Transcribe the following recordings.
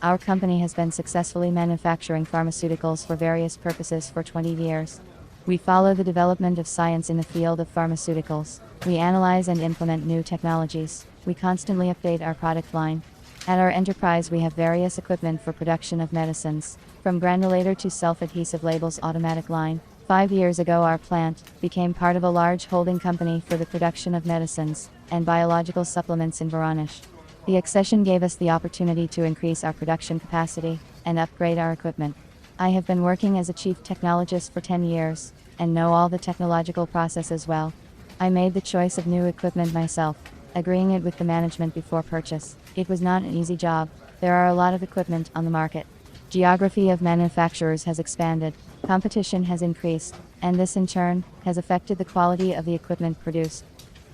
Our company has been successfully manufacturing pharmaceuticals for various purposes for 20 years. We follow the development of science in the field of pharmaceuticals. We analyze and implement new technologies. We constantly update our product line. At our enterprise, we have various equipment for production of medicines, from granulator to self-adhesive labels automatic line. 5 years ago, our plant became part of a large holding company for the production of medicines and biological supplements in Voronezh. The accession gave us the opportunity to increase our production capacity and upgrade our equipment. I have been working as a chief technologist for 10 years and know all the technological processes well. I made the choice of new equipment myself, agreeing it with the management before purchase. It was not an easy job. There are a lot of equipment on the market. Geography of manufacturers has expanded, competition has increased, and this in turn has affected the quality of the equipment produced.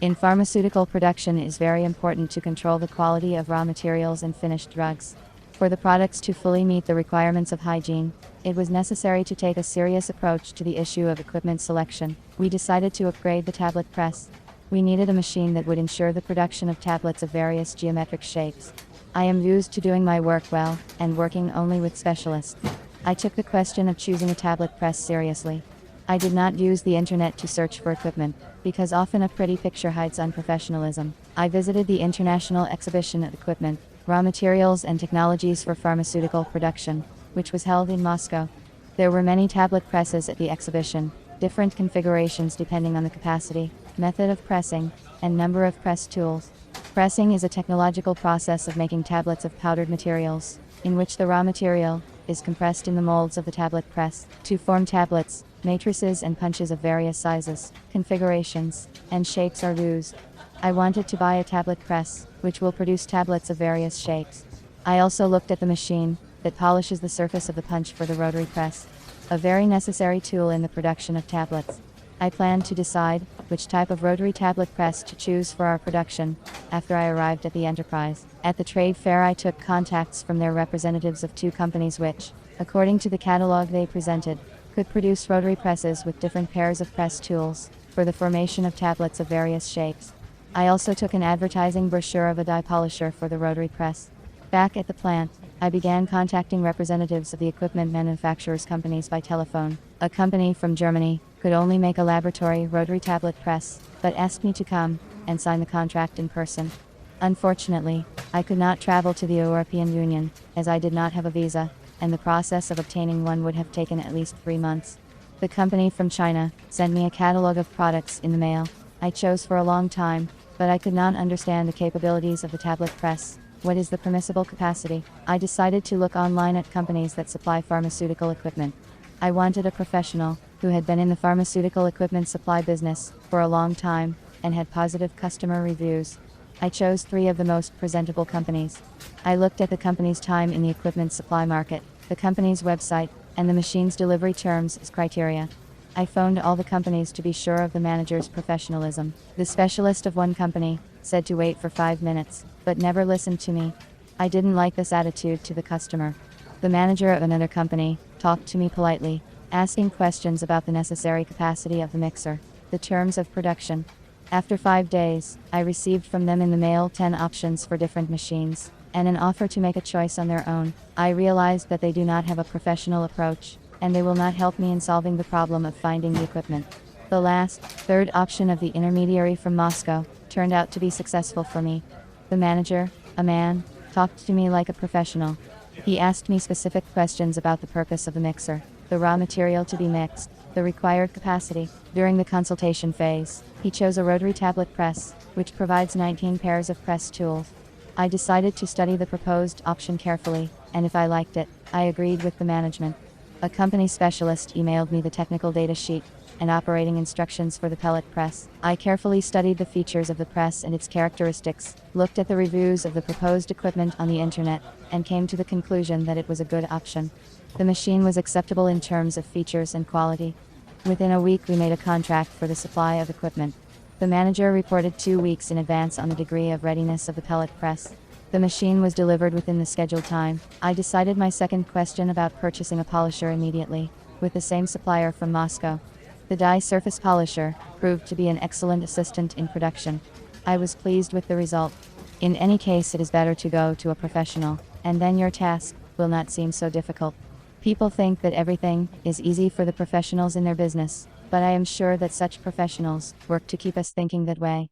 In pharmaceutical production, it is very important to control the quality of raw materials and finished drugs. For the products to fully meet the requirements of hygiene, it was necessary to take a serious approach to the issue of equipment selection. We decided to upgrade the tablet press. We needed a machine that would ensure the production of tablets of various geometric shapes. I am used to doing my work well, and working only with specialists. I took the question of choosing a tablet press seriously. I did not use the internet to search for equipment, because often a pretty picture hides unprofessionalism. I visited the International Exhibition of Equipment, Raw Materials and Technologies for Pharmaceutical Production, which was held in Moscow. There were many tablet presses at the exhibition, different configurations depending on the capacity, method of pressing, and number of press tools. Pressing is a technological process of making tablets of powdered materials, in which the raw material is compressed in the molds of the tablet press to form tablets. Matrices and punches of various sizes, configurations, and shapes are used. I wanted to buy a tablet press, which will produce tablets of various shapes. I also looked at the machine that polishes the surface of the punch for the rotary press, a very necessary tool in the production of tablets. I planned to decide which type of rotary tablet press to choose for our production after I arrived at the enterprise. At the trade fair, I took contacts from their representatives of 2 companies which, according to the catalog they presented, could produce rotary presses with different pairs of press tools for the formation of tablets of various shapes. I also took an advertising brochure of a die polisher for the rotary press. Back at the plant, I began contacting representatives of the equipment manufacturers' companies by telephone. A company from Germany could only make a laboratory rotary tablet press, but asked me to come and sign the contract in person. Unfortunately, I could not travel to the European Union, as I did not have a visa, and the process of obtaining one would have taken at least 3 months. The company from China sent me a catalog of products in the mail. I chose for a long time, but I could not understand the capabilities of the tablet press. What is the permissible capacity? I decided to look online at companies that supply pharmaceutical equipment. I wanted a professional who had been in the pharmaceutical equipment supply business for a long time and had positive customer reviews. I chose 3 of the most presentable companies. I looked at the company's time in the equipment supply market, the company's website, and the machine's delivery terms as criteria. I phoned all the companies to be sure of the manager's professionalism. The specialist of one company said to wait for 5 minutes, but never listened to me. I didn't like this attitude to the customer. The manager of another company talked to me politely, asking questions about the necessary capacity of the mixer, the terms of production. After 5 days, I received from them in the mail 10 options for different machines, and an offer to make a choice on their own. I realized that they do not have a professional approach, and they will not help me in solving the problem of finding the equipment. The last, 3rd option of the intermediary from Moscow turned out to be successful for me. The manager, a man, talked to me like a professional. He asked me specific questions about the purpose of the mixer, the raw material to be mixed, the required capacity. During the consultation phase, he chose a rotary tablet press, which provides 19 pairs of press tools. I decided to study the proposed option carefully, and if I liked it, I agreed with the management. A company specialist emailed me the technical data sheet and operating instructions for the pellet press. I carefully studied the features of the press and its characteristics, looked at the reviews of the proposed equipment on the internet, and came to the conclusion that it was a good option. The machine was acceptable in terms of features and quality. Within a week, we made a contract for the supply of equipment. The manager reported 2 weeks in advance on the degree of readiness of the pellet press. The machine was delivered within the scheduled time. I decided my second question about purchasing a polisher immediately, with the same supplier from Moscow. The die surface polisher proved to be an excellent assistant in production. I was pleased with the result. In any case, it is better to go to a professional. and then your task will not seem so difficult. People think that everything is easy for the professionals in their business, but I am sure that such professionals work to keep us thinking that way.